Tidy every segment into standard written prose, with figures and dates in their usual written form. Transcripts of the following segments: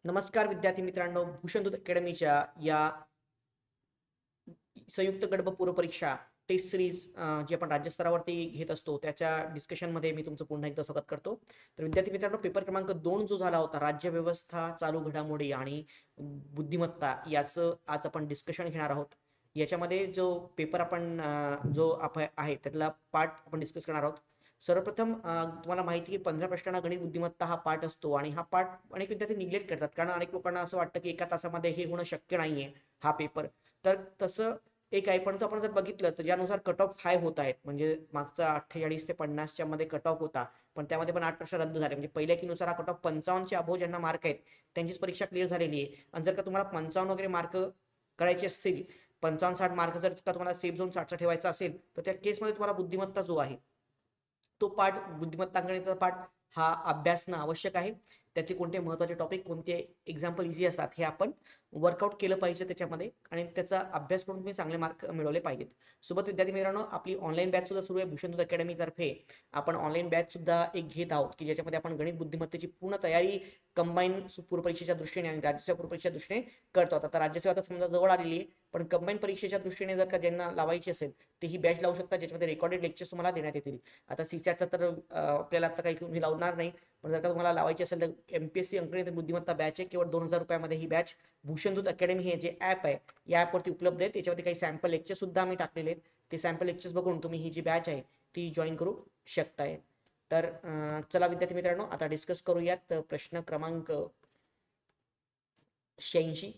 नमस्कार विद्यार्थी मित्रांनो, भूषणदूत अकॅडमीच्या या संयुक्त गट पूर्व परीक्षा टेस्ट सिरीज जी आपण राज्यस्तरावरती घेत असतो त्याच्या डिस्कशनमध्ये मी तुमचं पुन्हा एकदा स्वागत करतो. तर विद्यार्थी मित्रांनो, पेपर क्रमांक 2 जो झाला होता, राज्य व्यवस्था, चालू घडामोडी आणि बुद्धिमत्ता, याचं आज आपण डिस्कशन घेणार आहोत. याच्यामध्ये जो पेपर आपण जो आहे त्यातला पार्ट आपण डिस्कस करणार आहोत. सर्वप्रथम तुम्हाला माहिती आहे की 15 प्रश्नांना गणित बुद्धिमत्ता हा पाठ असतो आणि हा पाठ अनेक विद्यार्थी निग्लेक्ट करतात, कारण अनेक लोकांना असं वाटतं की एका तासामध्ये हे होणं शक्य नाहीये हा पेपर. तर तसं एक आहे, परंतु आपण जर बघितलं तर ज्यानुसार कट ऑफ हाय होत आहेत, म्हणजे मागचा 48 ते 50च्या मध्ये कट ऑफ होता, पण त्यामध्ये पण 8 प्रश्न रद्द झाले. म्हणजे पहिल्या की नुसार हा कट ऑफ 55च्या अबोव ज्यांना मार्क आहेत त्यांचीच परीक्षा क्लिअर झालेली आहे. आणि जर का तुम्हाला 55 वगैरे मार्क करायचे असतील, 55-60 मार्क जर का तुम्हाला सेफ झोन 60चा ठेवायचा असेल, तर त्या केसमध्ये तुम्हाला बुद्धिमत्ता जो आहे तो पाठ, बुद्धिमत्ता गणिताचा पाठ हा अभ्यासणं आवश्यक आहे. त्याचे कोणते महत्त्वाचे टॉपिक, कोणते एक्झाम्पल इझी असतात हे आपण वर्कआउट केलं पाहिजे त्याच्यामध्ये, आणि त्याचा अभ्यास करून तुम्ही चांगले मार्क मिळवले पाहिजेत. सोबत विद्यार्थी मित्रांनो, आपली ऑनलाईन बॅच सुद्धा सुरू आहे भूषणदूत अकॅडमी तर्फे. आपण ऑनलाईन बॅच सुद्धा एक घेत आहोत की ज्याच्यामध्ये आपण गणित बुद्धिमत्तेची पूर्ण तयारी कंबाईन पूर्व परीक्षेच्या दृष्टीने आणि राज्यसेवा पूर्व परीक्षेच्या दृष्टीने करतो. आता राज्यसेवा तर समजा जवळ आलेली आहे, पण कंबाईन परीक्षेच्या दृष्टीने जर का ज्यांना लावायची असेल ते ही बॅच लावू शकता, ज्याच्यामध्ये रेकॉर्डेड लेक्चर्स तुम्हाला देण्यात येतील. आता सीसॅटचा तर आपल्याला आता काही मी लावणार नाही, पण जर का तुम्हाला लावायची असेल तर एमपीएससी अंकगणित बुद्धिमत्ता बॅच आहे. केवळ 2000 रुपयामध्ये ही बॅच भूषणदूत अकॅडमी हे जे ऍप आहे या ऍपवरती उपलब्ध आहे. त्याच्यावरती काही सॅम्पल लेक्चर सुद्धा आम्ही टाकलेले आहेत. ते सॅम्पल लेक्चर्स बघून तुम्ही ही जी बॅच आहे ती जॉईन करू शकताय. तर चला विद्यार्थी मित्रांनो, आता डिस्कस करूयात प्रश्न क्रमांक 86.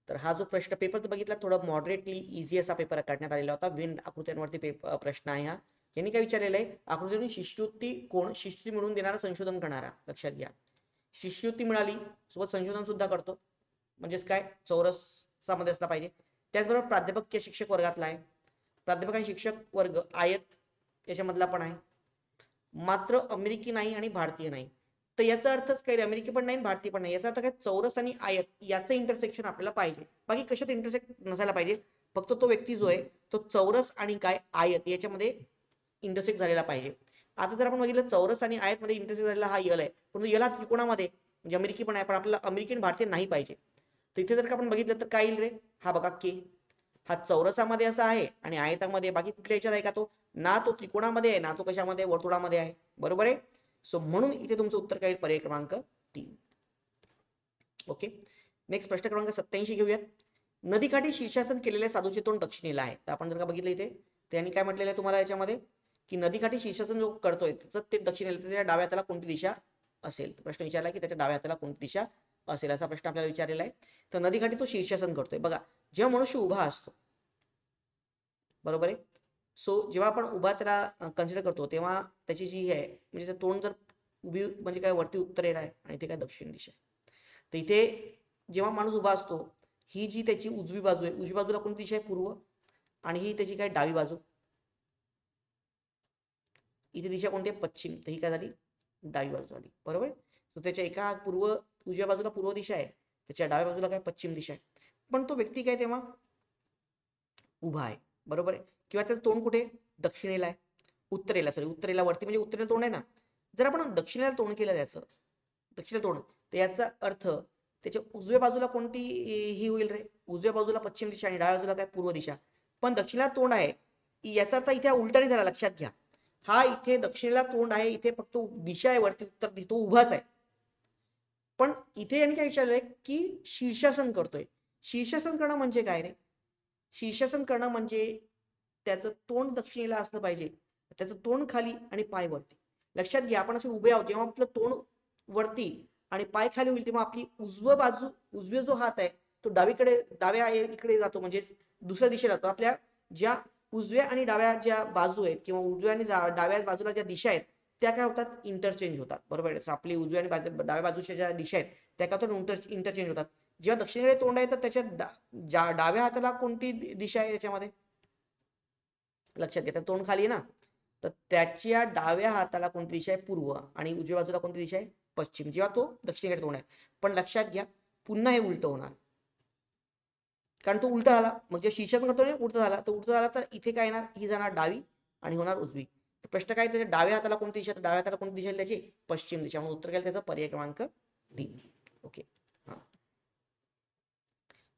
तर हा जो प्रश्न पेपर बघितला, थोडा मॉडरेटली इझी असा पेपर काढण्यात आलेला होता. विंड आकृत्यांवरती प्रश्न आहे हा. यांनी काय विचारलेलं आहे, आकृतीवरून शिष्यवृत्ती कोण, शिष्यवृत्ती मिळवून देणारा, संशोधन करणारा. लक्षात घ्या, शिष्यवृत्ती मिळाली सोबत संशोधन सुद्धा करतो, म्हणजेच काय, चौरसामध्ये असला पाहिजे. त्याचबरोबर प्राध्यापक किंवा शिक्षक वर्गातला आहे. प्राध्यापक आणि शिक्षक वर्ग आयत याच्यामधला पण आहे, मात्र अमेरिकी नाही आणि भारतीय नाही. तर याचा अर्थच काय, अमेरिकी पण नाही भारतीय पण नाही. याचा अर्थ काय, चौरस आणि आयत याचं इंटरसेक्शन आपल्याला पाहिजे. बाकी कशात इंटरसेक्ट नसायला पाहिजे, फक्त तो व्यक्ती जो आहे तो चौरस आणि काय, आयत याच्यामध्ये इंटरसेक्ट झालेला पाहिजे. आता जर आपण बघितलं, चौरस आणि आयत मध्ये इंटरसेक्ट झालेला हा यल आहे, परंतु याला त्रिकोणामध्ये म्हणजे अमेरिकी पण आहे, पण आपल्याला अमेरिकन भारतीय नाही पाहिजे. तर इथे जर का आपण बघितलं तर काय येईल रे, हा बघा के, हा चौरसामध्ये असा आहे आणि आयतामध्ये, बाकी कुठल्या याच्यात आहे का तो, ना तो त्रिकोणामध्ये आहे ना तो कशामध्ये, वर्तुळामध्ये आहे. बरोबर आहे. सो म्हणून इथे तुमचं उत्तर काय, पर्याय क्रमांक 3. ओके. नेक्स्ट प्रश्न क्रमांक 87 घेऊयात. नदीकाठी शीर्षासन केलेल्या साधूचे तोंड दक्षिणेला आहे. तर आपण जर का बघितलं इथे, त्यांनी काय म्हटलेलं आहे तुम्हाला याच्यामध्ये, की नदीकाठी शीर्षासन जो करतोय त्याचं ते दक्षिणेला, त्याच्या डाव्या हाताला कोणती दिशा असेल. प्रश्न विचारला की त्याच्या डाव्या हाताला कोणती दिशा असेल, असा प्रश्न आपल्याला विचारलेला आहे. तर नदीकाठी तो शीर्षासन करतोय. बघा, जेव्हा मनुष्य उभा असतो, बरोबर आहे, सो जेव्हा आपण उभा त्याला कन्सिडर करतो, तेव्हा त्याची जी आहे म्हणजे तोंड जर उभी म्हणजे काय, वरती उत्तरेला आहे आणि इथे काय दक्षिण दिशा आहे. तर इथे जेव्हा माणूस उभा असतो, ही जी त्याची उजवी बाजू आहे, उजवी बाजूला कोणती दिशा आहे, पूर्व, आणि ही त्याची काय, डावी बाजू. इथे दिशा कोणती आहे, पश्चिम, तर ही काय झाली, डावी बाजू झाली. बरोबर. तर त्याच्या एका पूर्व, उजव्या बाजूला पूर्व दिशा आहे, त्याच्या डाव्या बाजूला काय, पश्चिम दिशा आहे. पण तो व्यक्ती काय तेव्हा उभा आहे. बरोबर आहे. किंवा त्याचं तोंड कुठे, दक्षिणेला आहे, उत्तरेला, सॉरी उत्तरेला वरती म्हणजे उत्तरेला तोंड आहे ना. जर आपण दक्षिणेला तोंड केलं त्याचं, दक्षिणेला तोंड, तर याचा अर्थ त्याच्या उजव्या बाजूला कोणती ही होईल रे, उजव्या बाजूला पश्चिम दिशा आणि डाव्या बाजूला काय, पूर्व दिशा. पण दक्षिणेला तोंड आहे, याचा अर्थ इथे उलटा नाही झाला. लक्षात घ्या, हा इथे दक्षिणेला तोंड आहे, इथे फक्त दिशा आहे वरती उत्तर, तो उभाच आहे. पण इथे यांनी काय विचारलंय की शीर्षासन करतोय. शीर्षासन करणं म्हणजे काय रे, शीर्षासन करणं म्हणजे त्याचं तोंड दक्षिणेला असलं पाहिजे, त्याचं तोंड खाली आणि पाय वरती. लक्षात घ्या, आपण असे उभे आहोत, जेव्हा आपलं तोंड वरती आणि पाय खाली होईल तेव्हा आपली उजव बाजू, उजवे जो हात आहे तो डावीकडे, डाव्या इकडे जातो, म्हणजे दुसऱ्या दिशेला जातो. आपल्या ज्या उजव्या आणि डाव्या ज्या बाजू आहेत किंवा उजव्या आणि डाव्या बाजूला ज्या दिशा आहेत त्या काय होतात, इंटरचेंज होतात. बरोबर आहे. आपली उजव्या आणि डाव्या बाजूच्या ज्या दिशा आहेत त्या काय होतात, इंटरचेंज होतात. जेव्हा दक्षिणेकडे तोंड आहे तर त्याच्या डाव्या हाताला कोणती दिशा आहे याच्यामध्ये, लक्षात घ्या, तोंड खाली आहे ना, तर त्याच्या डाव्या हाताला कोणती दिशा आहे, पूर्व, आणि उजव्या बाजूला कोणती दिशा आहे, पश्चिम, जेव्हा तो दक्षिणेकडे तोंड आहे. पण लक्षात घ्या, पुन्हा हे उलट होणार, कारण तो उलटा झाला. मग जे शीर्षक करतो ना, उलट झाला, तर उलट झाला तर इथे काय येणार, ही जाणार डावी आणि होणार उजवी. तर प्रश्न काय, त्याच्या डाव्या हाताला कोणती दिशा, तर डाव्या हाताला कोणती दिशा त्याची, पश्चिम दिशा. मग उत्तर काय त्याचा पर्याय क्रमांक 3. ओके.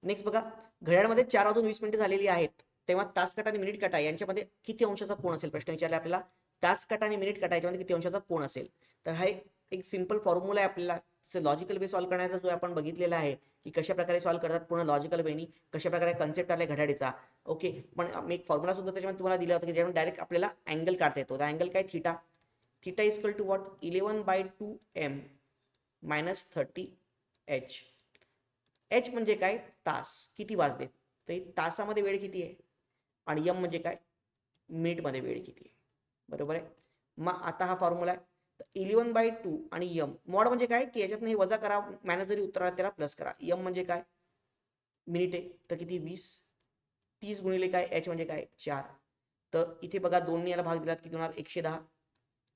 नेक्स्ट बघा, घड्याळमध्ये 4:20 झालेली आहेत, तेव्हा तास काटा आणि मिनिट काटा यांच्यामध्ये किती अंशाचा कोन असेल? प्रश्न विचारला आपल्याला, तास काटा आणि मिनिट काटा याच्यामध्ये किती अंशाचा कोन असेल? तर हा एक सिंपल फॉर्म्युला आहे आपल्याला लॉजिकल वे सॉल्व्ह करण्याचा, जो आपण बघितलेला आहे की कशा प्रकारे सॉल्व्ह करतात, पूर्ण लॉजिकल वेनी कशा प्रकारे कन्सेप्ट आलाय घड्याळीचा. ओके, पण मी एक फॉर्म्युला सुद्धा त्याच्यामध्ये तुम्हाला दिला होता की ज्यामध्ये डायरेक्ट आपल्याला अँगल काढता येतो. अँगल काय? Theta. Theta is equal to what? 11/2m minus 30h. H म्हणजे काय? तास. किती वाजले? तर तासामध्ये वेळ किती आहे, आणि एम म्हणजे काय? मिनिट मध्ये वेळ किती आहे. बरोबर आहे. मग आता हा फॉर्म्युला आहे, 11/2 आणि एम मॉड म्हणजे काय की याच्यात हे वजा करा, मायनस जरी उत्तर आला त्याला प्लस करा. एम म्हणजे काय? मिनिट आहे, तर किती? 20. 30 गुणिले काय? एच म्हणजे काय? 4. तर इथे बघा 2 याला भाग दिलात किती होणार? 110.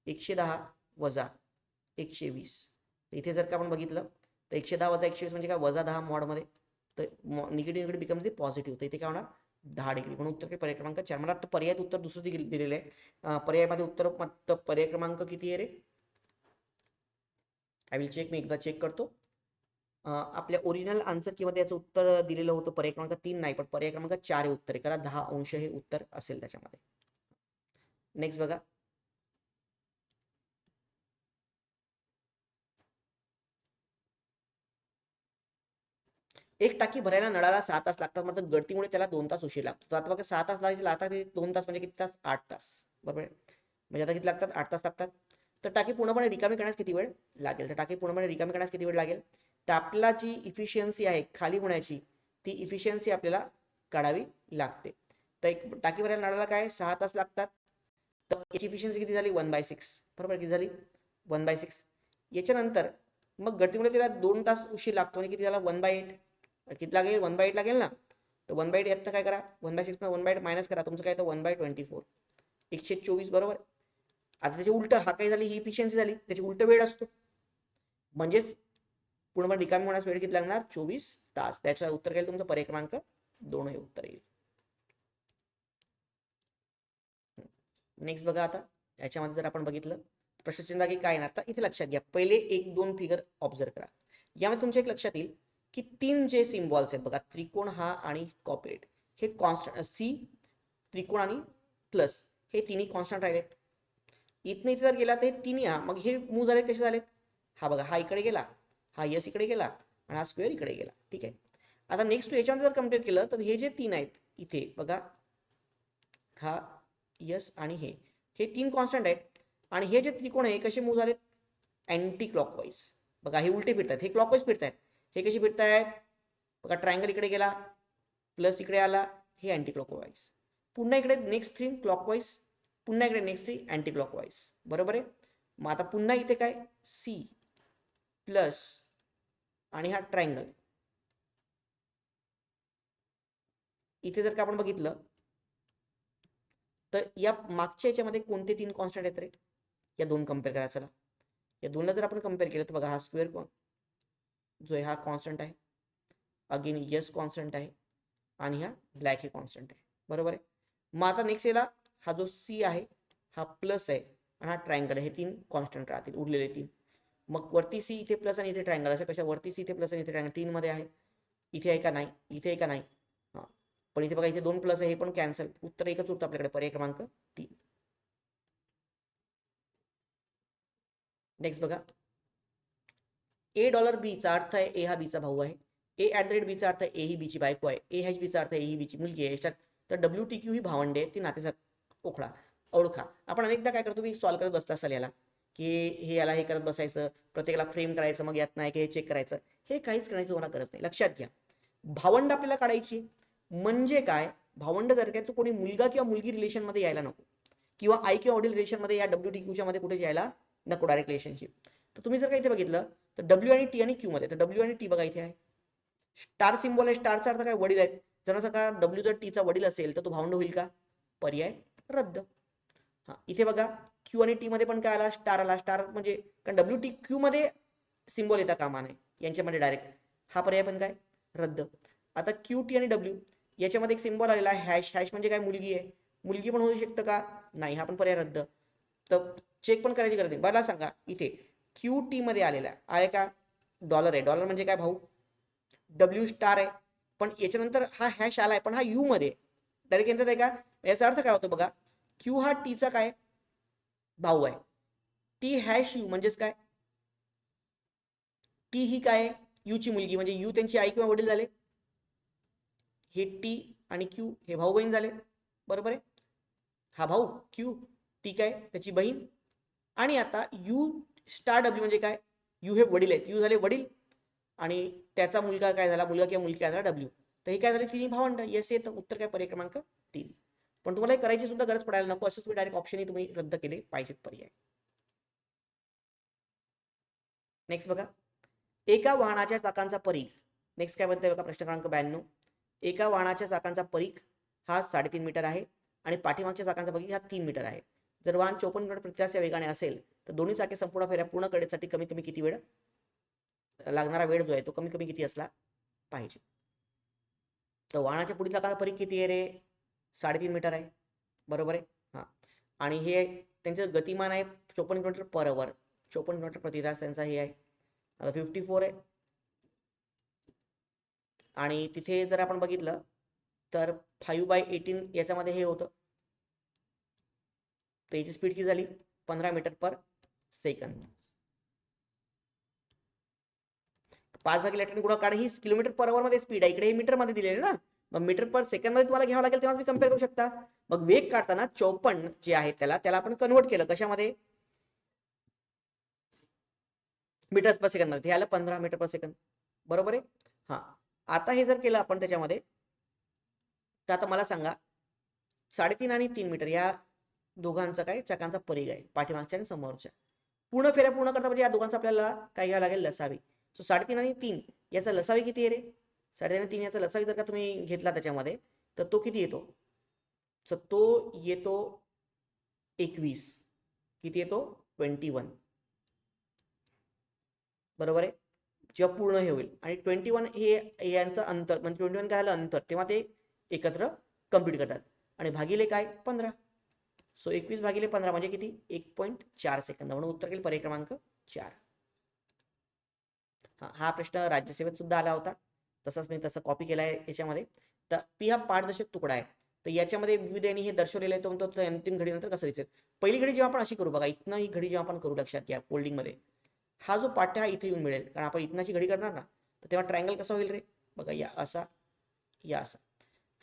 110 वजा 120. इथे जर का आपण बघितलं तर 110 वजा 120 म्हणजे काय? वजा 10 मॉड मध्ये. तर निगेटिव्ह बिकम्स द पॉझिटिव्ह. तर इथे काय होणार? 10 डिग्री. म्हणून उत्तर पर्याय क्रमांक 4. मला वाटतं पर्यायात उत्तर दुसरं दिलेलं आहे. पर्यायामध्ये उत्तर पर्याय क्रमांक किती आहे रे? I will check. मी एकदा चेक करतो. आपल्या ओरिजिनल आन्सर किंवा त्याचं उत्तर दिलेलं होतं पर्याय क्रमांक 3 नाही, पण पर्याय क्रमांक 4 हे उत्तर आहे. कारण 10 अंश हे उत्तर असेल त्याच्यामध्ये. नेक्स्ट बघा, एक टाकी भरायला नळाला 6 तास लागतात, म्हणजे गळतीमुळे त्याला 2 तास उशीर लागतो. तर आता बघा 6 तास लागतील, आता 2 तास म्हणजे किती तास? 8 तास. बरोबर आहे. म्हणजे आता किती लागतात? 8 तास लागतात. तर टाकी पूर्णपणे रिकामी करण्यास किती वेळ लागेल? तर टाकी पूर्णपणे रिकामी करण्यास किती वेळ लागेल? तर आपला जी इफिशियन्सी आहे खाली होण्याची, ती इफिशियन्सी आपल्याला काढावी लागते. तर एक टाकी भरायला नळाला काय 6 तास लागतात, तर याची इफिशियन्सी किती झाली? 1/6. बरोबर, किती झाली? 1/6. याच्यानंतर मग गळतीमुळे त्याला 2 तास उशीर लागतो, आणि किती झाला? 1/8. किती लागेल? 1/8 लागेल ना. तर 1/8 यात काय करा? 1/6 ना 1/8 मायनस करा. तुमचं काय? तर 1/24. 124. बरोबर. आता त्याची उलट, हा काय झाली? ही इफिशियन्सी झाली, त्याची उलट वेळ असतो. म्हणजेच पूर्ण रिकामी होण्यास वेळ किती लागणार? 24 तास. त्याचं उत्तर काय? तुमचं पर्याय क्रमांक 2 हे उत्तर येईल. नेक्स्ट बघा, आता याच्यामध्ये जर आपण बघितलं प्रश्नचिन्ह की काय ना, आता इथे लक्षात घ्या, पहिले 1-2 फिगर ऑब्झर्व करा. यामध्ये तुमच्या एक लक्षात येईल की 3 जे सिम्बॉल्स आहेत बघा, त्रिकोण हा आणि कॉर्पोरेट, हे कॉन्स्टंट. सी, त्रिकोण आणि प्लस, हे तिन्ही कॉन्स्टंट राहिलेत. इथनं इथे जर गेला तर हे तिन्ही, मग हे मूव झाले कसे झालेत? हा बघा, हा इकडे गेला, हा यस इकडे गेला, आणि हा स्क्वेअर इकडे गेला. ठीक आहे. आता नेक्स्ट याच्यामध्ये जर कम्पेअर केलं तर हे जे 3 आहेत इथे बघा, हा यस आणि हे 3 कॉन्स्टंट आहेत, आणि हे जे त्रिकोण आहे कसे मूव झालेत? Anti clockwise. बघा, हे उलटे फिरतात, हे क्लॉकवाईज फिरतायत. हे कसे फिरतायत? बघा, ट्रायंगल इकडे गेला, प्लस इकडे आला, हे अँटी क्लॉकवाईज. पुन्हा इकडे नेक्स्ट 3 क्लॉकवाईज, पुन्हा इकडे नेक्स्ट 3 अँटी क्लॉकवाईज. बरोबर आहे. मग आता पुन्हा इथे काय? सी प्लस आणि हा ट्रायंगल. इथे जर का आपण बघितलं तर या मागच्या याच्यामध्ये कोणते 3 कॉन्स्टंट आहेत रे? या 2 कम्पेअर करा. चला, या दोनला जर आपण कम्पेअर केलं तर बघा, हा स्क्वेअर जो आहे हा कॉन्स्टंट आहे, अगेन यस कॉन्स्टंट आहे, आणि हा ब्लॅक हे कॉन्स्टंट आहे. बरोबर आहे. मग आता नेक्स्ट याला हा जो सी आहे हा प्लस आहे, आणि हा ट्रायंगल आहे, हे 3 कॉन्स्टंट राहतील, उरलेले 3. मग वरती सी इथे प्लस आणि इथे ट्रायंगल, अशा कशा? वरती सी इथे प्लस आणि इथे ट्रायंगल 3 मध्ये आहे. इथे आहे का? नाही. इथे आहे का? नाही. हा, पण इथे बघा, इथे 2 प्लस आहे, हे पण कॅन्सल. उत्तर एकच उरतं आपल्याकडे, पर्याय क्रमांक 3. नेक्स्ट बघा, $A चा अर्थ आहे ए हा बीचा भाऊ आहे. A@B चा अर्थ ए ही बीची बायको आहे. AHB चा अर्थ ए ही बीची मुलगी आहे. तर WTQ ही भावंडे आहेत, ती नातेसा ओळखा. आपण अनेकदा काय करतो, मी सॉल्व्ह करत बसता असाल याला, की हे याला हे करत बसायचं, प्रत्येकाला फ्रेम करायचं, मग यात नाही की हे चेक करायचं. हे काहीच करण्याची तुम्हाला गरज नाही. लक्षात घ्या, भावंड आपल्याला काढायची म्हणजे काय? भावंड जर काय, तर कोणी मुलगा किंवा मुलगी रिलेशन मध्ये यायला नको, किंवा आई किंवा वडील रिलेशन मध्ये या WTQच्या मध्ये कुठे यायला नको, डायरेक्ट रिलेशनशिप. तर तुम्ही जर का इथे बघितलं तर डब्ल्यू आणि टी आणि क्यू मध्ये, तर डब्ल्यू आणि टी बघा इथे आहे, स्टार सिम्बॉल आहे. स्टारचा अर्थ काय? वडील आहेत. जर का डब्ल्यू जर टीचा वडील असेल तर तो भावंड होईल का? पर्याय रद्द. हा, इथे बघा, क्यू आणि टी मध्ये पण काय आला? स्टार आला. स्टार म्हणजे कारण डब्ल्यू टी क्यू मध्ये सिम्बॉल येता कामा नये यांच्यामध्ये डायरेक्ट, हा पर्याय पण काय? रद्द. आता क्यू टी आणि डब्ल्यू याच्यामध्ये एक सिम्बॉल आलेला आहे हॅश. हॅश म्हणजे काय? मुलगी आहे. मुलगी पण होऊ शकतं का? नाही, हा पण पर्याय रद्द. तर चेक पण करायची गरज नाही. मला सांगा, इथे क्यू टी मध्ये आलेला आहे का? डॉलर आहे. डॉलर म्हणजे काय? भाऊ. डब्ल्यू स्टार आहे, पण याच्यानंतर हा हॅश आलाय पण हा यू मध्ये डायरेक्ट येतात आहे का? याचा अर्थ काय होतो बघा, क्यू हा टीचा काय भाऊ आहे, टी हॅश यू म्हणजेच काय, टी ही काय यूची मुलगी, म्हणजे यू त्यांची आई किंवा वडील झाले, हे टी आणि क्यू हे भाऊ बहीण झाले, बरोबर आहे. हा भाऊ क्यू, टी काय त्याची बहीण, आणि आता यू स्टार डब्ल्यू म्हणजे काय, यू हे वडील आहेत, यू झाले वडील आणि त्याचा मुलगा काय झाला, मुलगा किंवा मुलगी काय झाला डब्ल्यू, तर हे काय झालं तिन्ही भावंड. येस येतं उत्तर काय, पर्याय क्रमांक 3. पण तुम्हाला हे करायची सुद्धा गरज पडायला नको, असं तुम्ही डायरेक्ट ऑप्शनही तुम्ही रद्द केले पाहिजेत पर्याय. नेक्स्ट बघा, एका वाहनाच्या चाकांचा परीघ, नेक्स्ट काय म्हणतंय बघा प्रश्न क्रमांक 92, एका वाहनाच्या चाकांचा परीघ हा 3.5 मीटर आहे आणि पाठीमागच्या चाकांचा परीघ हा 3 मीटर आहे. जर वाहन 54 किलोमीटर प्रति तास या वेगाने असेल तर दोन्ही चाके संपूर्ण फेऱ्या पूर्ण करण्यासाठी कमीत कमी किती वेळ लागणारा वेळ जो आहे तो कमीत कमी किती असला पाहिजे. तर वाहनाच्या पुढील चाकाचा परीघ किती आहे रे, 3.5 मीटर आहे, बरोबर आहे. हा, आणि हे त्यांचं गतिमान आहे 54 किलोमीटर पर आवर, 54 किलोमीटर प्रति तास त्यांचा हे आहे. आता 54 आहे आणि तिथे जर आपण बघितलं तर 5/18 याच्यामध्ये हे होतं, तर याची स्पीड किती झाली 15 मीटर पर सेकंद. 5/8 गुणा काढ, ही किलोमीटर पर आवर मध्ये स्पीड आहे, इकडे हे मीटर मध्ये दिलेले ना, मग मीटर पर सेकंद मध्ये तुम्हाला घ्यावं लागेल तेव्हा तुम्ही कम्पेअर करू शकता. मग वेग काढताना 54 जे आहे त्याला आपण कन्वर्ट केलं कशामध्ये, मीटर पर सेकंद मध्ये, हे आलं 15 मीटर पर सेकंद, बरोबर आहे. हा, आता हे जर केलं आपण त्याच्यामध्ये, तर आता मला सांगा 3.5 आणि 3 मीटर या दोघांचा काय चाकांचा परीघ आहे, पाठीमागच्या आणि समोरच्या. पूर्ण फेऱ्या पूर्ण करता म्हणजे या दोघांचा आपल्याला काय घ्यावं लागेल, लसावी. सो 3.5 आणि 3 याचा लसावी किती आहे रे, 3.5 आणि 3 याचा लसावी जर का तुम्ही घेतला त्याच्यामध्ये तर तो किती येतो, तर तो येतो 21, किती येतो 21, बरोबर आहे. जेव्हा पूर्ण हे होईल आणि 21 हे यांचं अंतर म्हणजे 21 काय झालं अंतर, तेव्हा ते एकत्र कम्प्लीट करतात आणि भागिले काय 15. सो 21/15 म्हणजे किती 1.4 सेकंद, म्हणून उत्तर केलं पर्याय क्रमांक 4. हा प्रश्न राज्यसेवेत सुद्धा आला होता, तसंच मी तसं कॉपी केलाय याच्यामध्ये. तर पी हा पारदर्शक तुकडा आहे, तर याच्यामध्ये विविध यांनी हे दर्शवलेलं आहे, तो म्हणतो अंतिम घडीनंतर कसं दिसेल. पहिली घडी जेव्हा आपण अशी करू बघा, इथनं ही घडी जेव्हा आपण करू, लक्षात घ्या फोल्डिंग मध्ये हा जो पाठ हा इथे येऊन मिळेल, कारण आपण इथनाची घडी करणार ना, तर तेव्हा ट्रायंगल कसा होईल रे बघा, या असा या असा,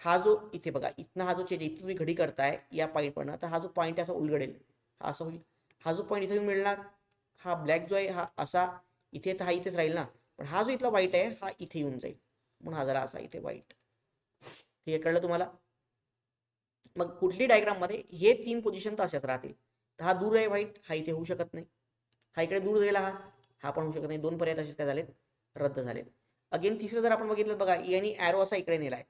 हा जो इथे बघा इथनं हा जो चेंज इथे तुम्ही घडी करताय या पॉईंट पण, तर हा जो पॉईंट असा उलगडेल, हा असा होईल. हा जो पॉईंट इथे मिळणार, हा ब्लॅक जो आहे हा असा इथे, तर हा इथेच राहील ना, पण हा जो इथला व्हाईट आहे हा इथे येऊन जाईल, म्हणून हा झाला असा इथे व्हाईट. हे कळलं तुम्हाला. मग कुठली डायग्राम मध्ये हे 3 पोझिशन तर अशाच राहतील. तर हा दूर आहे व्हाईट, हा इथे होऊ शकत नाही, हा इकडे दूर गेला, हा पण होऊ शकत नाही, 2 पर्याय तसेच काय झालेत, रद्द झालेत. अगेन तिसरं जर आपण बघितलं बघा, यांनी ॲरो असा इकडे नेलाय,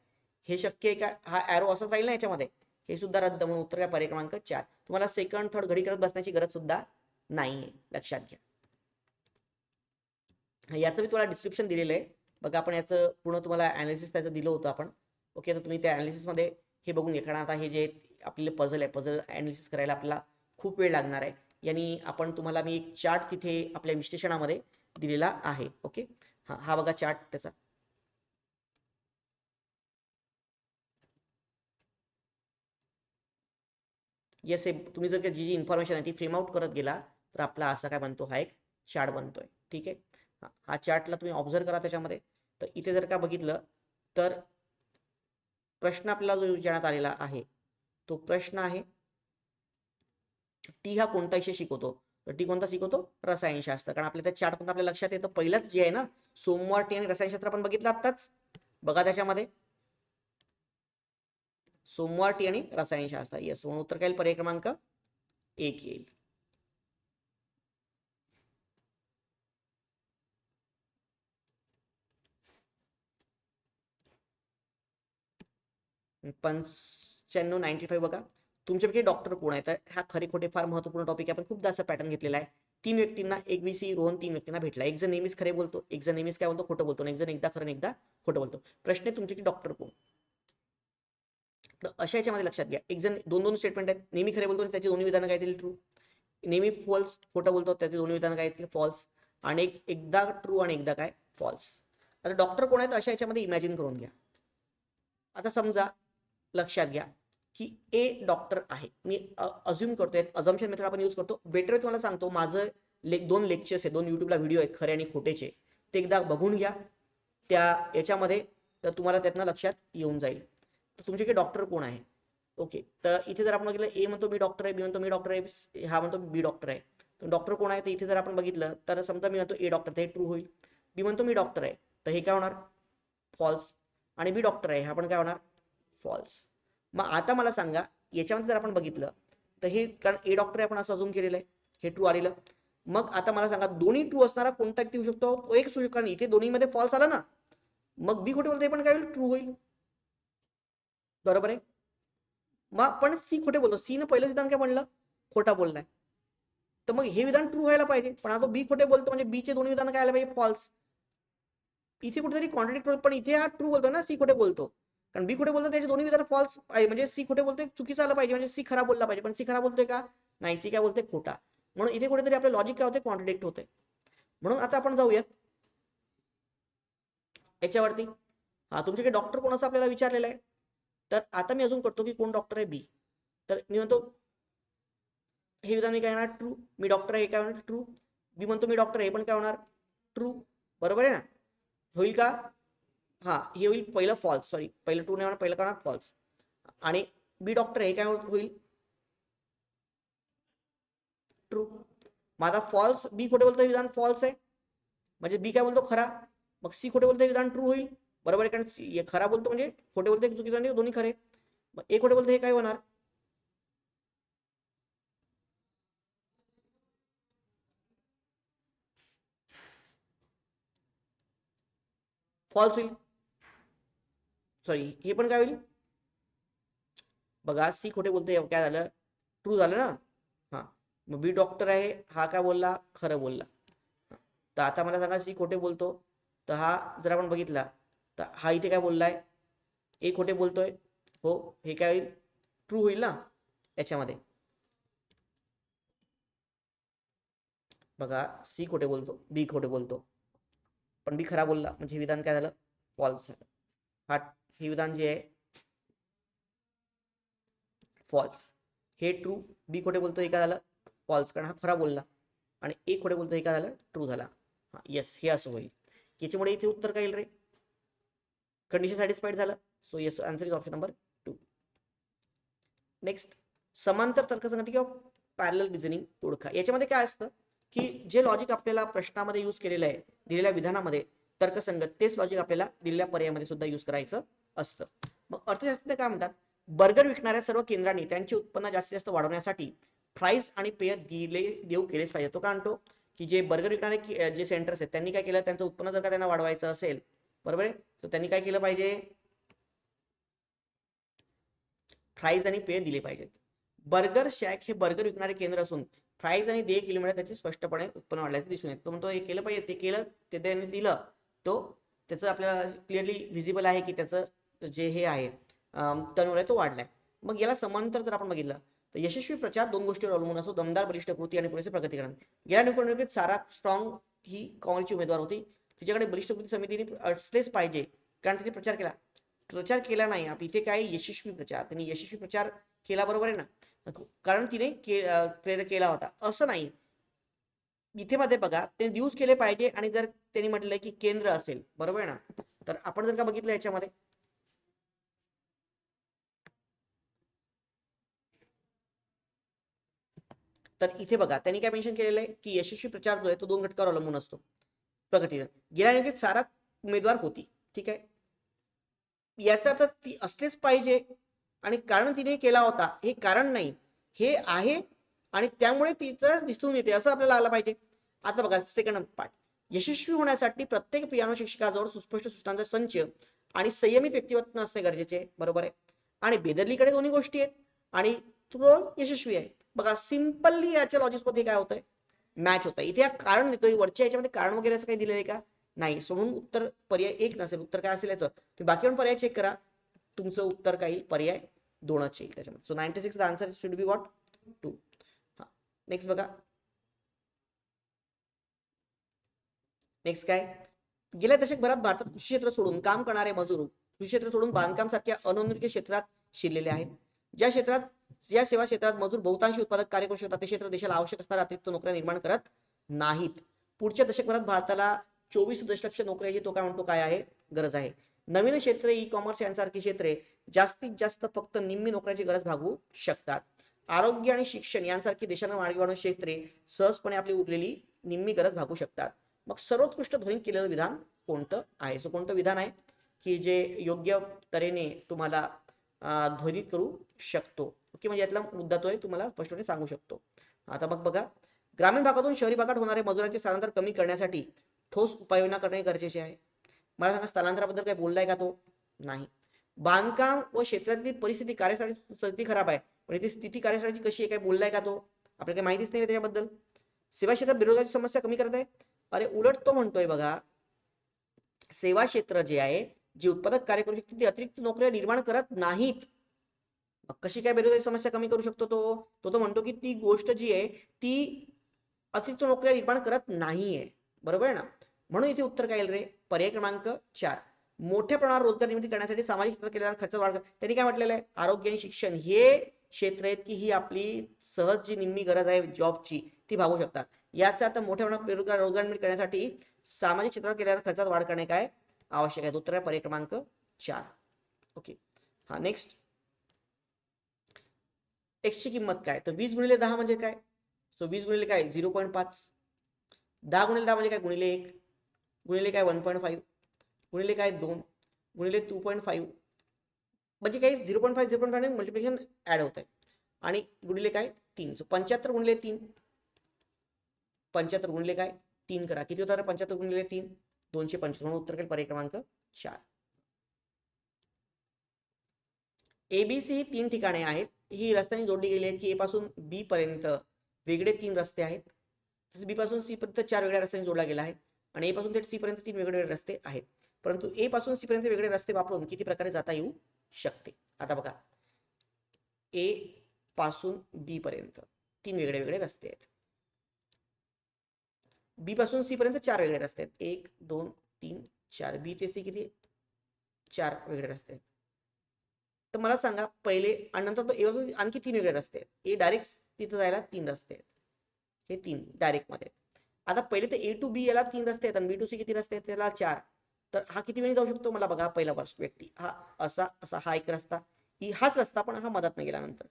हे शक्य आहे का, हा ॲरो असाच राहील ना याच्यामध्ये, हे सुद्धा रद्द, म्हणून उत्तर काय पर्याय क्रमांक 4. तुम्हाला सेकंड थर्ड घडी करत बसण्याची गरज सुद्धा नाहीये, लक्षात घ्या. याचं मी तुम्हाला डिस्क्रिप्शन दिलेलं आहे बघा, आपण याचं पूर्ण तुम्हाला अनालिसिस त्याचं दिलं होतं आपण. ओके, तर तुम्ही त्या अनालिसिस मध्ये हे बघून घ्या, कारण आता हे जे आपले पझल आहे, पझल अनालिसिस करायला आपल्याला खूप वेळ लागणार आहे. यांनी आपण तुम्हाला मी एक चार्ट तिथे आपल्या विश्लेषणामध्ये दिलेला आहे. ओके, हा बघा चार्ट त्याचा. येस, तुम्ही जर का जी जी इन्फॉर्मेशन आहे ती फ्रेम आउट करत गेला तर आपला असा काय बनतो, हा एक चार्ट बनतोय. ठीक आहे, हा चार्टला तुम्ही ऑब्झर्व करा त्याच्यामध्ये. तर इथे जर का बघितलं तर प्रश्न आपल्याला जो विचारण्यात आलेला आहे तो प्रश्न आहे, टी हा कोणता विषय शिकवतो, तर टी कोणता शिकवतो, रसायनशास्त्र. कारण आपल्या त्या चार्ट मध्ये आपल्या लक्षात येतं पहिलंच जे आहे ना, सोमवार टी आणि रसायनशास्त्र आपण बघितलं आत्ताच बघा त्याच्यामध्ये, सोमवार टी आणि रसायनशास्त्र. येस, म्हणून उत्तर काय पर्याय क्रमांक 1 येईल. पंच्याण्णव 95 बघा, तुमच्यापैकी डॉक्टर कोण आहे, तर हा खरे खोटे फार महत्वपूर्ण टॉपिक आहे, आपण खूपदा असा पॅटर्न घेतलेला आहे. 3 व्यक्तींना एक बीसी रोहन 3 व्यक्तींना भेटला, एक जण नेहमीच खरे बोलतो, एक जण नेहमीच काय बोलतो खोटं बोलतो, एक जण एकदा खरं एकदा खोटं बोलतो. प्रश्न आहे तुमच्यापैकी डॉक्टर कोण. तर अशा याच्यामध्ये लक्षात घ्या, एक जण दोन स्टेटमेंट आहेत, नेहमी खरे बोलतो त्याची दोन्ही विधानं काय दिली ट्रू, नेहमी फॉल्स खोटं बोलतो त्याची दोन्ही विधानं काय दिली फॉल्स, आणि एकदा ट्रू आणि एकदा काय फॉल्स. आता डॉक्टर कोण आहेत अशा याच्यामध्ये इमॅजिन करून घ्या. आता समजा लक्षात घ्या की ए डॉक्टर आहे. मी अज्युम करतोय, अझम्पशन मेथड आपण यूज करतो. बेटर तुम्हाला सांगतो, माझं दोन लेक्चर्स आहे, 2 युट्यूबला व्हिडिओ आहेत खरे आणि खोटेचे, ते एकदा बघून घ्या त्या याच्यामध्ये, तर तुम्हाला त्यातनं लक्षात येऊन जाईल. तर तुमच्याकडे डॉक्टर कोण आहे? ओके, तर इथे जर आपण बघितलं, ए म्हणतो मी डॉक्टर आहे, बी म्हणतो मी डॉक्टर आहे, हा म्हणतो बी डॉक्टर आहे. तर डॉक्टर कोण आहे? तर इथे जर आपण बघितलं तर समजा मी म्हणतो ए डॉक्टर, तर हे ट्रू होईल. बी म्हणतो मी डॉक्टर आहे, तर हे काय होणार? फॉल्स. आणि बी डॉक्टर आहे, हा पण काय होणार? फॉल्स. मग आता मला सांगा, याच्यामध्ये जर आपण बघितलं तर हे, कारण ए डॉक्टर आहे आपण असं अजून केलेलं आहे, हे ट्रू आलेलं. मग आता मला सांगा, दोन्ही ट्रू असणारा कोणता व्यक्ती होऊ शकतो? तो एकच होऊ शकतो, कारण इथे दोन्हीमध्ये फॉल्स आला ना. मग बी खोटे बोलतो, हे पण काय होईल? ट्रू होईल. बरोबर आहे. मग पण सी खोटे बोलतो, सी न पहिलं विधान काय म्हणलं? खोटा बोललाय. तर मग हे विधान ट्रू व्हायला पाहिजे, पण आता बी खोटे बोलतो म्हणजे बी चे दोन्ही विधान काय आले पाहिजे? फॉल्स. इथे कुठेतरी कॉन्ट्रडिक्ट होतो, पण इथे हा ट्रू बोलतो ना, सी खोटे बोलतो. कारण बी खोटे बोलतो त्याचे दोन्ही विधान फॉल्स आहे, म्हणजे सी खोटे बोलतोय चुकीचं आलं पाहिजे, म्हणजे सी खरा बोलला पाहिजे. पण सी खरा बोलतोय का? नाही, सी काय बोलतोय? खोटा. म्हणून इथे कुठेतरी आपलं लॉजिक काय होते? कॉन्ट्रडिक्ट होते. म्हणून आता आपण जाऊयात याच्यावरती. हा, तुमच्याकडे डॉक्टर कोणाचा आपल्याला विचारलेला आहे, तर आता मी अजून करतो की कोण डॉक्टर आहे? बी. तर मी म्हणतो हे विधान मी काय होणार? ट्रू. मी डॉक्टर आहे, हे काय होणार? ट्रू. बी म्हणतो मी डॉक्टर आहे, हे पण काय होणार? ट्रू. बरोबर आहे ना? होईल का? हा, हे होईल पहिलं फॉल्स, सॉरी पहिलं ट्रू नाही होणार, पहिलं काय होणार? फॉल्स. आणि बी डॉक्टर आहे, काय होईल? ट्रू. माझा फॉल्स, बी खोटे बोलतो विधान फॉल्स आहे, म्हणजे बी काय बोलतो? खरा. मग सी खोटे बोलतो विधान ट्रू होईल. बरोबर आहे, कारण सी खरा बोलतो म्हणजे खोटे बोलतो चुकीचं, म्हणजे दोन्ही खरे. मग ए खोटे बोलतो, हे काय होणार? फॉल्स होईल. सॉरी, हे पण काय होईल? बघा, सी खोटे बोलतोय, काय झालं? ट्रू झालं ना. हा, मग बी डॉक्टर आहे, हा काय बोलला? खरं बोलला. तर आता मला सांगा, सी खोटे बोलतो, तर हा जर आपण बघितला तर हा इथे काय बोललाय? ए खोटे बोलतोय. हो, हे काय होईल? ट्रू होईल ना याच्यामध्ये. बघा, सी खोटे बोलतो, बी खोटे बोलतो, पण बी खरा बोलला, म्हणजे हे विधान काय झालं? फॉल्स झालं. हा, हे विधान जे आहे फॉल्स. हे ट्रू. बी खोटे बोलतो, हे काय झालं? फॉल्स, कारण हा खरा बोलला. आणि ए खोटे बोलतो, हे काय झालं? ट्रू झाला. हा, येस, हे असं होईल. याच्यामुळे इथे उत्तर काय येईल रे? कंडिशन सॅटिस्फाईड झालं. So yes, answer is option number 2. Next, समांतर तर्कसंगती किंवा पॅरलल रिझनिंग ओळखा. याच्यामध्ये काय असतं की जे लॉजिक आपल्याला प्रश्नामध्ये यूज केलेलं आहे, दिलेल्या विधानामध्ये तर्कसंगत, तेच लॉजिक आपल्याला दिलेल्या पर्यायामध्ये सुद्धा यूज करायचं असतं. मग अर्थशास्त्रज्ञ काय म्हणतात? बर्गर विकणाऱ्या सर्व केंद्रांनी त्यांचे उत्पन्न जास्तीत जास्त वाढवण्यासाठी प्राइस आणि पेय देऊ केलेच पाहिजे. तो काय म्हणतो की जे बर्गर विकणारे जे सेंटर्स आहेत, त्यांनी काय केलं? त्यांचं उत्पन्न जर का त्यांना वाढवायचं असेल, बरोबर आहे, तर त्यांनी काय केलं पाहिजे? फ्राईज आणि पेय दिले पाहिजेत. बर्गर शॅक हे बर्गर विकणारे केंद्र असून फ्राईज आणि देय केल्यामुळे त्याचे स्पष्टपणे उत्पन्न वाढल्याचे दिसून येते. तो म्हणतो हे केलं पाहिजे, ते केलं, ते त्यांनी दिलं, तो त्याचं आपल्याला क्लिअरली व्हिजिबल आहे की त्याचं जे हे आहे टर्नओव्हर आहे तो वाढलाय. मग याला समांतर जर आपण बघितलं तर यशस्वी प्रचार दोन गोष्टीवर अवलंबून असतो: दमदार बलिष्ठ कृती आणि पुरेसे प्रगतीकरण. गेल्या निवडणुकीत सारा स्ट्रॉंग ही काँग्रेसची उमेदवार होती. तिच्याकडे बलिष्ठ कृती समितीने असलेच पाहिजे, कारण तिने प्रचार केला. प्रचार केला नाही, इथे काय? यशस्वी प्रचार. त्यांनी यशस्वी प्रचार केला, बरोबर आहे ना, कारण तिने प्रेरित केला होता, असं नाही. इथे मध्ये बघा, त्यांनी यूज केले पाहिजे, आणि जर त्यांनी म्हटलंय की केंद्र असेल, बरोबर आहे ना, तर आपण जर का बघितलं याच्यामध्ये, तर इथे बघा त्यांनी काय मेन्शन केलेलं आहे की यशस्वी प्रचार जो आहे तो दोन घटकावर अवलंबून असतो: प्रगतीकरण. गेल्या निवडणुकीत सारा उमेदवार होती, ठीक आहे, याचा अर्थ ती असलेच पाहिजे, आणि कारण तिने केला होता हे कारण नाही, हे आहे, आणि त्यामुळे तिचं दिसून येते असं आपल्याला आलं पाहिजे. आता बघा सेकंड पार्ट: यशस्वी होण्यासाठी प्रत्येक पियानो शिक्षकाजवळ सुस्पष्ट सूचनांचा संच आणि संयमित व्यक्तिमत्व असणे गरजेचे आहे, बरोबर आहे. आणि बेदरलीकडे दोन्ही गोष्टी आहेत, आणि तो यशस्वी आहे. बघा, सिंपली याच्या लॉजिक मध्ये काय होतंय? मॅच होत आहे. इथे कारण देतोय, वरच्या याच्यामध्ये कारण वगैरे असं काही दिलेलं आहे का? नाही. सो म्हणून उत्तर पर्याय एक नसेल, उत्तर काय असेल याचं? तुम्ही बाकी पण पर्याय चेक करा, तुमचं उत्तर काय येईल? पर्याय 2च येईल त्याच्यामध्ये. So 96 the answer should be what? 2. हा, नेक्स्ट बघा. नेक्स्ट काय? गेल्या दशकभरात भारतात कृषी क्षेत्र सोडून काम करणारे मजूर कृषी क्षेत्र सोडून बांधकाम सारख्या अनौद्योगिक क्षेत्रात शिरलेले आहेत. ज्या क्षेत्रात या सेवा क्षेत्रात मजूर बहुतांशी उत्पादक कार्य करू शकतात ते क्षेत्र देशाला आवश्यक असणाऱ्या अतिरिक्त नोकऱ्या निर्माण करत नाहीत. पुढच्या दशकभरात भारताला 24 दशलक्ष नोकऱ्याची तो काय म्हणतो काय आहे गरज आहे. नवीन क्षेत्रे ई कॉमर्स यांसारखी क्षेत्रे जास्तीत जास्त फक्त निम्मी नोकऱ्याची गरज भागवू शकतात. आरोग्य आणि शिक्षण यांसारखी देशांना वाढवणारी क्षेत्रे सहजपणे आपली उरलेली निम्मी गरज भागवू शकतात. मग सर्वोत्कृष्ट ध्वनित केलेलं विधान कोणतं आहे? सो कोणतं विधान आहे की जे योग्य तऱ्हेने तुम्हाला ध्वनित करू शकतो. ओके, म्हणजे यातला मुद्दा तो आहे, तुम्हाला स्पष्टपणे सांगू शकतो. आता मग बघा, ग्रामीण भागातून शहरी भागात होणारे मजुरांचे स्थलांतर कमी करण्यासाठी ठोस उपाययोजना करणे गरजेचे आहे. मला सांगा, स्थलांतराबद्दल काही बोललाय का तो? नाही. बांधकाम व क्षेत्रातली परिस्थिती कार्यस्थळाची स्थिती खराब आहे, पण इथे स्थिती कार्यस्थळाची कशी आहे काय बोललाय का तो? आपल्याला काही माहितीच नाही त्याच्याबद्दल. सेवा क्षेत्रात बेरोजगारीची समस्या कमी करत आहे. अरे उलट तो म्हणतोय बघा, सेवा क्षेत्र जे आहे, जे उत्पादक कार्य करू शकते ते अतिरिक्त नोकऱ्या निर्माण करत नाहीत. कशी काय बेरोजगारी समस्या कमी करू शकतो तो म्हणतो की ती गोष्ट जी आहे ती अतिरिक्त नोकऱ्या निर्माण करत नाहीये. बरोबर आहे ना? म्हणून इथे उत्तर काय येईल रे? पर्याय क्रमांक 4. मोठ्या प्रमाणावर रोजगार निर्मिती करण्यासाठी सामाजिक क्षेत्रात केलेला खर्च वाढ. त्यांनी काय म्हटलेलं आहे? आरोग्य आणि शिक्षण हे क्षेत्र आहेत की ही आपली सहज जी निम्मी गरज आहे जॉबची ती भागू शकतात. याचा अर्थ मोठ्या प्रमाणात रोजगार निर्मिती करण्यासाठी सामाजिक क्षेत्रात केलेल्या खर्चात वाढ करणे काय आवश्यक आहे? उत्तर आहे पर्याय क्रमांक 4. ओके, हा नेक्स्ट. एक्स ची किंमत काय? तर 20 गुणिले 10 म्हणजे काय? सो 20 गुणिले काय 0.5. 10 गुणिले 10 म्हणजे काय? गुणिले 1 गुणिले काय 1.5 गुणिले काय 2 गुणिले 2.5 म्हणजे काय 0.5 0.5 मल्टिप्लिकेशन ऍड होत आहे आणि गुणिले काय 3. सो 75 गुणिले 3 75 गुणिले काय 3 करा. किती होतं 75 गुणिले 3? 225. म्हणून उत्तर काय पर्याय क्रमांक 4. एबीसी ही 3 ठिकाणे आहेत. ही रस्त्याने जोडली गेली आहेत की ए पासून बी पर्यंत वेगळे 3 रस्ते आहेत. तसं बी पासून सी पर्यंत 4 वेगळ्या रस्त्यांनी जोडला गेला आहे आणि ए पासून थेट सी पर्यंत 3 वेगवेगळे रस्ते आहेत. परंतु ए पासून सी पर्यंत वेगळे रस्ते वापरून किती प्रकारे जाता येऊ शकते? आता बघा, ए पासून बी पर्यंत 3 वेगळे वेगळे रस्ते आहेत. बी पासून सी पर्यंत 4 वेगळे रस्ते आहेत. 1 2 3 4. बी ते सी किती? 4 वेगळे रस्ते आहेत. तर मला सांगा पहिले आणि नंतर तो ए पासून आणखी 3 वेगळे रस्ते आहेत. ए डायरेक्ट तिथे जायला 3 रस्ते आहेत. हे 3 डायरेक्ट मध्ये. आता पहिले तर ए टू बी याला 3 रस्ते आहेत आणि बी टू सी किती रस्ते आहेत? त्याला 4. तर हा किती वेळी जाऊ शकतो? मला बघा, पहिला व्यक्ती हा असा असा हा एक रस्ता, हाच रस्ता पण हा मधात नाही गेला. नंतर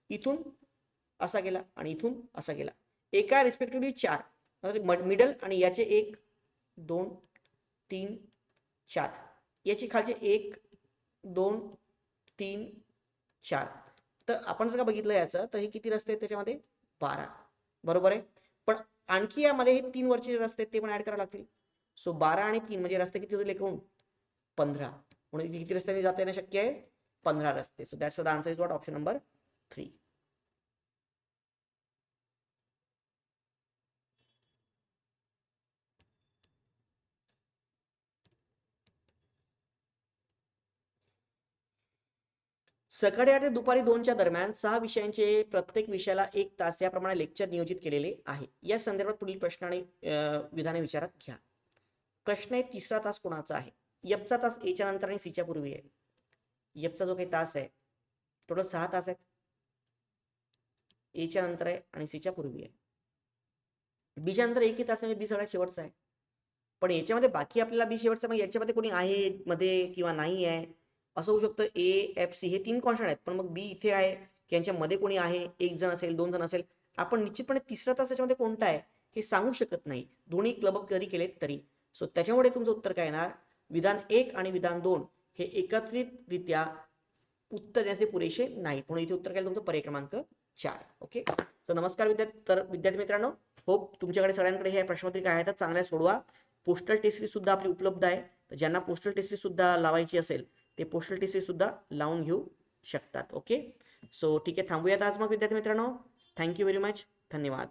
इथून असा गेला आणि इथून असा गेला. एका रिस्पेक्टिव्हली 4 मिडल आणि याचे 1 2 3 4. याची खालचे 1 2 3 4. तर आपण जर का बघितलं याचं तर हे किती रस्ते आहेत त्याच्यामध्ये? 12. बरोबर आहे. पण आणखी यामध्ये हे 3 वरचे रस्ते आहेत ते पण ऍड करावे लागतील. सो 12 आणि 3 म्हणजे रस्ते किती होतील एकूण? 15. म्हणून किती रस्त्यांनी जाता येणं शक्य आहे? 15 रस्ते. So that's the answer is what option number 3. सकाळी 8 ते दुपारी 2च्या दरम्यान 6 विषयांचे प्रत्येक विषयाला 1 तास याप्रमाणे लेक्चर नियोजित केलेले आहे. या संदर्भात पुढील प्रश्न आणि विधाने विचारात घ्या. प्रश्न आहे, तिसरा तास कोणाचा आहे? एफचा तास एच्या नंतर आणि सीच्या पूर्वी आहे. एफचा जो काही तास आहे टोटल 6 तास आहेत. एच्या नंतर आहे आणि सीच्या पूर्वी आहे. बीच्या नंतर एकही तास म्हणजे बी सगळ्यात शेवटचा आहे. पण याच्यामध्ये बाकी आपल्याला बी शेवटचा, मग याच्यामध्ये कोणी आहे मध्ये किंवा नाही आहे असं होऊ शकतं. ए एफ सी हे 3 कॉन्स्टंट आहेत, पण मग बी इथे आहे की यांच्यामध्ये कोणी आहे, 1 जण असेल 2 जण असेल. आपण निश्चितपणे तिसरा तास त्याच्यामध्ये कोणता आहे हे सांगू शकत नाही, दोन्ही क्लब जरी केले तरी. सो त्याच्यामुळे तुमचं उत्तर काय येणार? विधान 1 आणि विधान 2 हे एकत्रितरित्या उत्तर देण्याचे पुरेसे नाहीत. म्हणून इथे उत्तर काय तुमचं पर्याय क्रमांक 4. ओके, तर नमस्कार विद्यार्थी मित्रांनो, होप तुमच्याकडे सगळ्यांकडे हे प्रश्नपत्रिका आहेत, चांगल्या सोडवा. पोस्टल टेस्ट सीरीज सुद्धा आपली उपलब्ध आहे. तर ज्यांना पोस्टल टेस्ट सीरीज सुद्धा लावायची असेल ते पोस्टल टेस्ट सीरीज सुद्धा लावून घेऊ शकतात. ओके, सो ठीक आहे, थांबूयात आज मग विद्यार्थी मित्रांनो. Thank you very much. धन्यवाद.